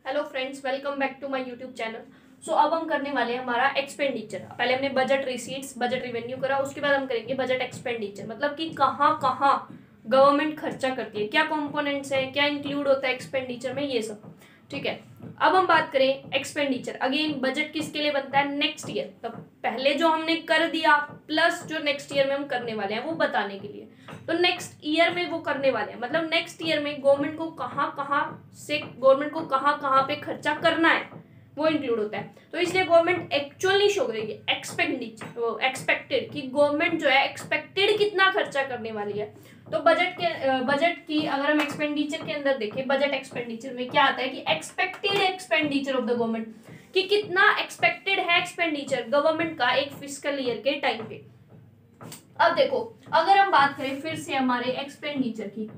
Hello friends, welcome back to my YouTube channel. So अब हम करने वाले हैं हमारा एक्सपेंडिचर। पहले हमने बजट रिसीट्स, बजट रिवेन्यू करा, उसके बाद हम करेंगे बजट एक्सपेंडिचर, मतलब कि कहाँ कहाँ गवर्नमेंट खर्चा करती है, क्या कंपोनेंट्स है, क्या इंक्लूड होता है एक्सपेंडिचर में, ये सब। ठीक है, अब हम बात करें एक्सपेंडिचर। अगेन बजट किसके लिए बनता है? Next year. तब पहले जो हमने कर दिया प्लस जो नेक्स्ट ईयर में हम करने वाले हैं वो बताने के लिए। तो नेक्स्ट ईयर में वो करने वाले हैं, मतलब नेक्स्ट ईयर में गवर्नमेंट को कहाँ कहाँ पे खर्चा करना है वो इंक्लूड होता है। तो इसलिए गवर्नमेंट एक्चुअल नहीं शो करेगी, एक्सपेक्टेड कि गवर्नमेंट जो है एक्सपेक्टेड कितना खर्चा करने वाली है। तो बजट की अगर हम एक्सपेंडिचर के अंदर देखें, बजट एक्सपेंडिचर में क्या आता है कि expected expenditure of the government, कि कितना एक्सपेक्टेड है एक्सपेंडिचर गवर्नमेंट का एक फिस्कल ईयर के टाइम पे। अब देखो, अगर हम बात करें फिर से हमारे एक्सपेंडिचर की,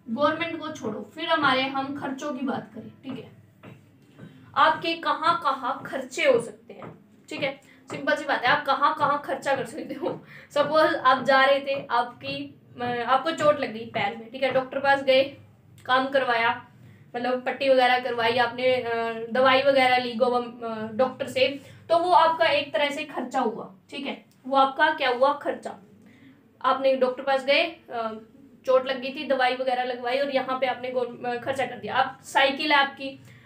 गवर्नमेंट को छोड़ो, फिर हमारे हम खर्चों की बात करें। ठीक है, आपके कहाँ कहाँ खर्चे हो सकते हैं। ठीक है, सिंपल सी बात है, आप कहाँ कहाँ खर्चा कर सकते हो। सपोज आप जा रहे थे, आपको चोट लग गई पैर में। ठीक है, डॉक्टर पास गए, काम करवाया, मतलब पट्टी वगैरह करवाई आपने, दवाई वगैरह ली डॉक्टर से, तो वो आपका एक तरह से खर्चा हुआ। ठीक है, वो आपका क्या हुआ? खर्चा। आपने डॉक्टर पास गए, चोट लग गई थी, दवाई वगैरह लगवाई और यहाँ पे आपने खर्चा कर दिया। आप साइकिल है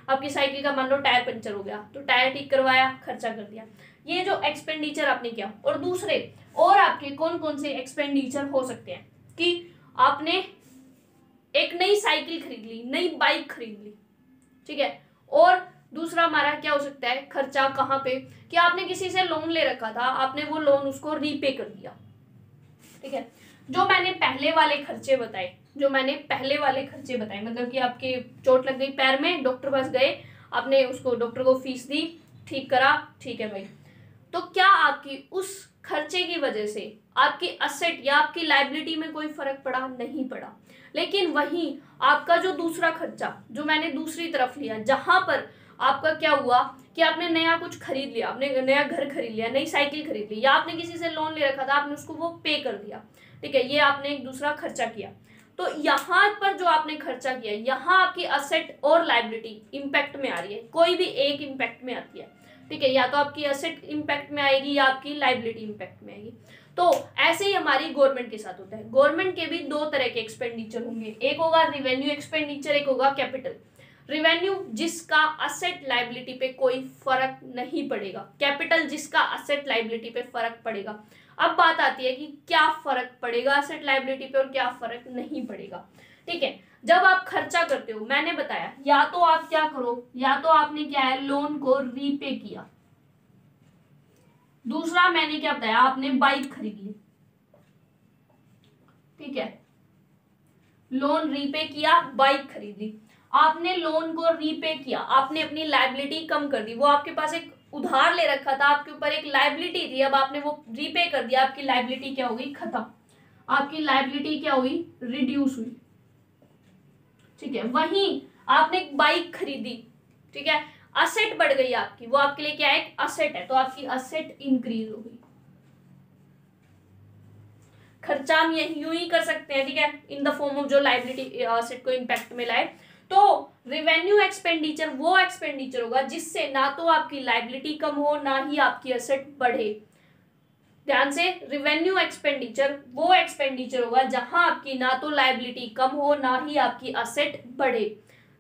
आपकी साइकिल का मान लो टायर पंचर हो गया, तो टायर ठीक करवाया, खर्चा कर दिया। ये जो एक्सपेंडिचर आपने किया। और दूसरे और आपके कौन कौन से एक्सपेंडिचर हो सकते हैं कि आपने एक नई साइकिल खरीद ली, नई बाइक खरीद ली। ठीक है, और दूसरा हमारा क्या हो सकता है खर्चा कहाँ पे, कि आपने किसी से लोन ले रखा था, आपने वो लोन उसको रीपे कर दिया। ठीक है, जो मैंने पहले वाले खर्चे बताए, मतलब कि आपके चोट लग गई पैर में, डॉक्टर पास गए, आपने उसको डॉक्टर को फीस दी, ठीक करा, ठीक है भाई। तो क्या आपकी उस खर्चे की वजह से आपकी असेट या आपकी लायबिलिटी में कोई फर्क पड़ा? नहीं पड़ा। लेकिन वहीं आपका जो दूसरा खर्चा जो मैंने दूसरी तरफ लिया, जहां पर आपका क्या हुआ कि आपने नया कुछ खरीद लिया, आपने नया घर खरीद लिया, नई साइकिल खरीद ली, या आपने किसी से लोन ले रखा था, आपने उसको वो पे कर दिया। ठीक है, ये आपने एक दूसरा खर्चा किया। तो यहाँ पर जो आपने खर्चा किया, यहाँ आपकी असेट और लायबिलिटी इंपैक्ट में आ रही है, कोई भी एक इंपैक्ट में आती है। ठीक है, या तो आपकी असेट इंपैक्ट में आएगी या आपकी लायबिलिटी इंपैक्ट में आएगी। तो ऐसे ही हमारी गवर्नमेंट के साथ होता है। गवर्नमेंट के भी दो तरह के एक्सपेंडिचर होंगे, एक होगा रिवेन्यू एक्सपेंडिचर, एक होगा कैपिटल। रिवेन्यू जिसका असेट लायबिलिटी पे कोई फर्क नहीं पड़ेगा, कैपिटल जिसका असेट लायबिलिटी पे फर्क पड़ेगा। अब बात आती है कि क्या फर्क पड़ेगा असेट लायबिलिटी पे और क्या फर्क नहीं पड़ेगा। ठीक है, जब आप खर्चा करते हो, मैंने बताया, या तो आप क्या करो, या तो आपने क्या है लोन को रीपे किया, दूसरा मैंने क्या बताया, आपने बाइक खरीद ली। ठीक है, लोन रीपे किया, बाइक खरीद ली। आपने लोन को रीपे किया, आपने अपनी लायबिलिटी कम कर दी, वो आपके पास एक उधार ले रखा था, आपके ऊपर एक लायबिलिटी थी, अब आपने वो रीपे कर दिया, आपकी लायबिलिटी क्या हो गई? खत्म। आपकी लायबिलिटी क्या हुई? रिड्यूस हुई। ठीक है, वहीं आपने एक बाइक खरीदी, ठीक है, असेट बढ़ गई आपकी, वो आपके लिए क्या है? एक असेट है, तो आपकी असेट इंक्रीज हो गई। खर्चा हम यूं ही कर सकते हैं, ठीक है, इन द फॉर्म ऑफ जो लायबिलिटी असेट को इंपैक्ट में लाए। तो रेवेन्यू एक्सपेंडिचर वो एक्सपेंडिचर होगा जिससे ना तो आपकी लायबिलिटी कम हो, ना ही आपकी असेट बढ़े। ध्यान से, रेवेन्यू एक्सपेंडिचर वो एक्सपेंडिचर होगा जहां आपकी ना तो लायबिलिटी कम हो, ना ही आपकी असेट बढ़े।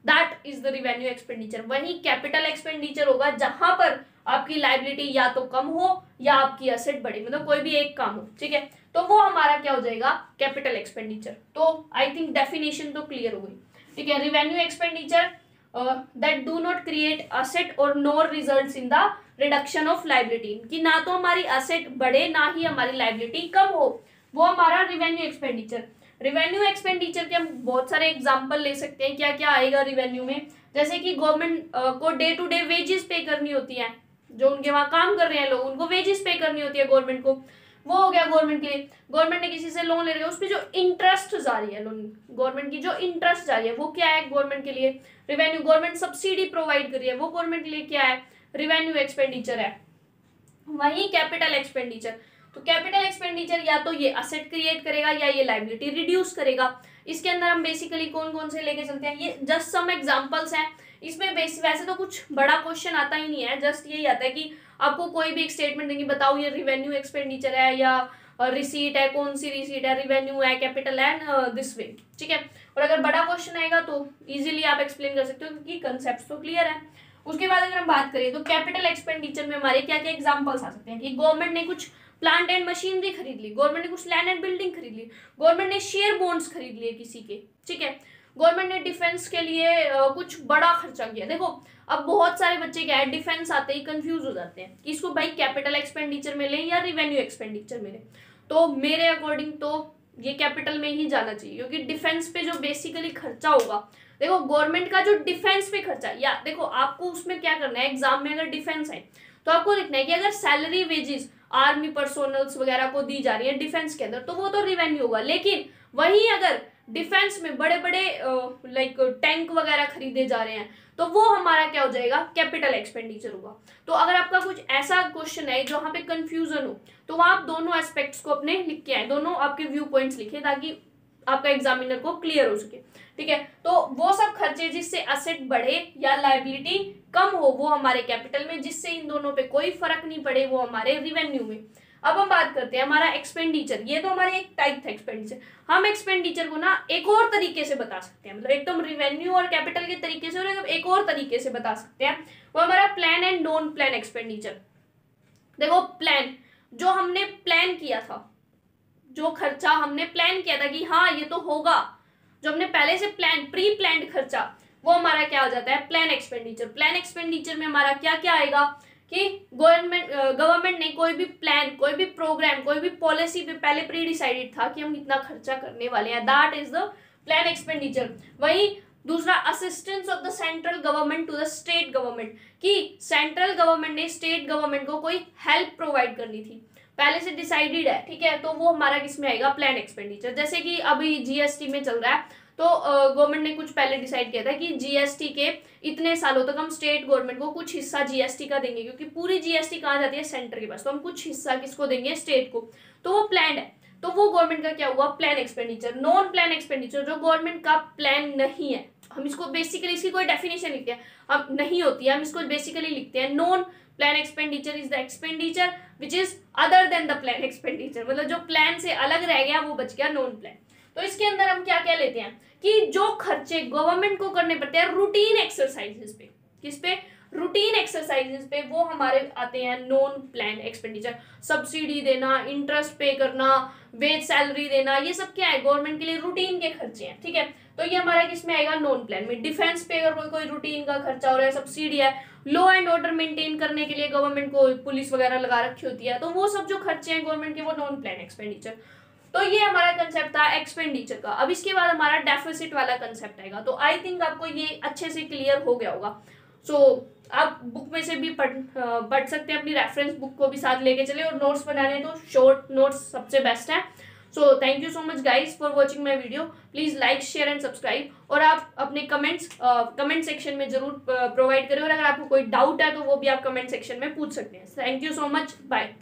That is the revenue expenditure. वही कैपिटल एक्सपेंडिचर होगा जहां पर आपकी लायबिलिटी या तो कम हो या आपकी असेट बढ़े, मतलब कोई भी एक काम हो। ठीक है, तो वो हमारा क्या हो जाएगा? Capital expenditure. तो आई थिंक डेफिनेशन तो क्लियर हो गई। ठीक है, revenue expenditure that do not create asset और nor results in the reduction of liability, कि ना तो हमारी असेट बढ़े ना ही हमारी लायबिलिटी कम हो, वो हमारा रेवेन्यू एक्सपेंडिचर। रेवेन्यू एक्सपेंडिचर के हम बहुत सारे एग्जांपल ले सकते हैं, क्या क्या आएगा रेवेन्यू में। जैसे कि गवर्नमेंट को डे टू डे वेजेस पे करनी होती है, जो उनके वहां काम कर रहे हैं लोग, उनको वेजेस पे करनी होती है गवर्नमेंट को, वो हो गया गवर्नमेंट के लिए। गवर्नमेंट ने किसी से लोन ले रही है, उस पर जो इंटरेस्ट जा रही है, लोन गवर्नमेंट की जो इंटरेस्ट जा रही है, वो क्या है? गवर्नमेंट के लिए रेवेन्यू। गवर्नमेंट सब्सिडी प्रोवाइड कर रही है, वो गवर्नमेंट के लिए क्या है? रेवेन्यू एक्सपेंडिचर है। वही कैपिटल एक्सपेंडिचर, तो कैपिटल एक्सपेंडिचर या तो ये असेट क्रिएट करेगा या ये लायबिलिटी रिड्यूस करेगा। इसके अंदर हम बेसिकली कौन कौन से लेके चलते हैं, ये जस्ट सम एग्जांपल्स हैं। इसमें वैसे तो कुछ बड़ा क्वेश्चन आता ही नहीं है, जस्ट यही आता है कि आपको कोई भी एक स्टेटमेंट देंगे, बताओ ये रिवेन्यू एक्सपेंडिचर है या रिसीट है, कौन सी रिसीट है, रिवेन्यू है, कैपिटल है, दिस वे, ठीक है। और अगर बड़ा क्वेश्चन आएगा तो इजीली आप एक्सप्लेन कर सकते हो क्योंकि कंसेप्ट तो क्लियर है। उसके बाद अगर हम बात करें तो कैपिटल एक्सपेंडिचर में हमारे क्या क्या एग्जांपल्स आ सकते हैं कि गवर्नमेंट ने कुछ प्लांट एंड मशीनरी खरीद ली, गवर्नमेंट ने कुछ लैंड एंड बिल्डिंग खरीद ली, गवर्नमेंट ने शेयर बॉन्ड्स खरीद लिए किसी के, ठीक है, गवर्नमेंट ने डिफेंस के लिए कुछ बड़ा खर्चा किया। देखो अब बहुत सारे बच्चे क्या है, डिफेंस आते ही कंफ्यूज हो जाते हैं कि इसको भाई कैपिटल एक्सपेंडिचर में लें या रिवेन्यू एक्सपेंडिचर में लें। तो मेरे अकॉर्डिंग तो ये कैपिटल में ही जाना चाहिए क्योंकि डिफेंस पे जो बेसिकली खर्चा होगा, देखो गवर्नमेंट का जो डिफेंस पे खर्चा, या देखो आपको उसमें क्या करना है, एग्जाम में अगर डिफेंस है तो आपको लिखना है कि अगर सैलरी वेजेस आर्मी पर्सोनल्स वगैरह को दी जा रही है डिफेंस के अंदर तो वो तो रिवेन्यू होगा, लेकिन वहीं अगर डिफेंस में बड़े बड़े लाइक टैंक वगैरह खरीदे जा रहे हैं तो वो हमारा क्या हो जाएगा, कैपिटल एक्सपेंडिचर होगा। तो अगर आपका कुछ ऐसा क्वेश्चन है जहाँ पे कंफ्यूजन हो तो वहाँ आप दोनों एस्पेक्ट्स को अपने लिख के आए, दोनों आपके व्यू पॉइंट्स लिखे ताकि आपका एग्जामिनर को क्लियर हो सके, ठीक है। तो वो सब खर्चे जिससे असेट बढ़े या लायबिलिटी कम हो वो हमारे कैपिटल में, जिससे इन दोनों पे कोई फर्क नहीं पड़े वो हमारे रिवेन्यू में। अब हम बात करते हैं हमारा एक्सपेंडिचर, ये तो हमारे एक टाइप था एक्सपेंडिचर। हम एक्सपेंडिचर को ना एक और तरीके से बता सकते हैं, मतलब एकदम रिवेन्यू और कैपिटल के तरीके से और एक और तरीके से बता सकते हैं, वो हमारा plan and non plan expenditure. देखो प्लान, जो हमने प्लान किया था, जो खर्चा हमने प्लान किया था कि हाँ ये तो होगा, जो हमने पहले से प्री प्लान्ड खर्चा, वो हमारा क्या हो जाता है, प्लान एक्सपेंडिचर। प्लान एक्सपेंडिचर में हमारा क्या क्या आएगा कि गवर्नमेंट ने कोई भी प्लान, कोई भी प्रोग्राम, कोई भी पॉलिसी पे पहले प्री डिसाइडेड था कि हम कितना खर्चा करने वाले हैं, that is the plan expenditure. वही दूसरा, assistance of the central government to the state government, कि सेंट्रल गवर्नमेंट ने स्टेट गवर्नमेंट को कोई हेल्प प्रोवाइड करनी थी, पहले से डिसाइडेड है, ठीक है, तो वो हमारा किसमें आएगा, प्लान एक्सपेंडिचर। जैसे कि अभी जीएसटी में चल रहा है तो गवर्नमेंट ने कुछ पहले डिसाइड किया था कि जीएसटी के इतने सालों तक हम स्टेट गवर्नमेंट को कुछ हिस्सा जीएसटी का देंगे, क्योंकि पूरी जीएसटी कहाँ जाती है, सेंटर के पास, तो हम कुछ हिस्सा किसको देंगे, स्टेट को, तो वो प्लान है। तो वो गवर्नमेंट का क्या हुआ, plan expenditure. Non plan expenditure, जो गवर्नमेंट का प्लान नहीं है, हम इसको बेसिकली, इसकी कोई डेफिनेशन लिखते हैं, हम नहीं होती है, हम इसको बेसिकली लिखते हैं non plan expenditure is the expenditure which is other than the plan expenditure, मतलब जो प्लान से अलग रह गया वो बच गया नॉन प्लान। तो इसके अंदर हम क्या क्या लेते हैं कि जो खर्चे गवर्नमेंट को करने पड़ते हैं रूटीन एक्सरसाइजेस पे, किस पे, रूटीन एक्सरसाइजेस पे, वो हमारे आते हैं नॉन प्लान एक्सपेंडिचर। सब्सिडी देना, इंटरेस्ट पे करना, वेज सैलरी देना, ये सब क्या है, गवर्नमेंट के लिए रूटीन के खर्चे हैं, ठीक है। तो ये हमारा किसमें आएगा, नॉन प्लान में। डिफेंस पे अगर कोई रूटीन का खर्चा हो रहा है, सब्सिडी है, लॉ एंड ऑर्डर मेंटेन करने के लिए गवर्नमेंट को पुलिस वगैरह लगा रखी होती है, तो वो सब जो खर्चे हैं गवर्नमेंट के वो नॉन प्लान एक्सपेंडिचर। तो ये हमारा कंसेप्ट था एक्सपेंडिचर का। अब इसके बाद हमारा डेफिसिट वाला कंसेप्ट आएगा, तो आई थिंक आपको ये अच्छे से क्लियर हो गया होगा। सो आप बुक में से भी पढ़ सकते हैं, अपनी रेफरेंस बुक को भी साथ लेके चले, और नोट्स बनाने तो शॉर्ट नोट्स सबसे बेस्ट है। So thank you so much guys for watching my video. Please like, share and subscribe, और आप अपने कमेंट सेक्शन में जरूर प्रोवाइड करें, और अगर आपको कोई डाउट है तो वो भी आप कमेंट सेक्शन में पूछ सकते हैं। Thank you so much, bye.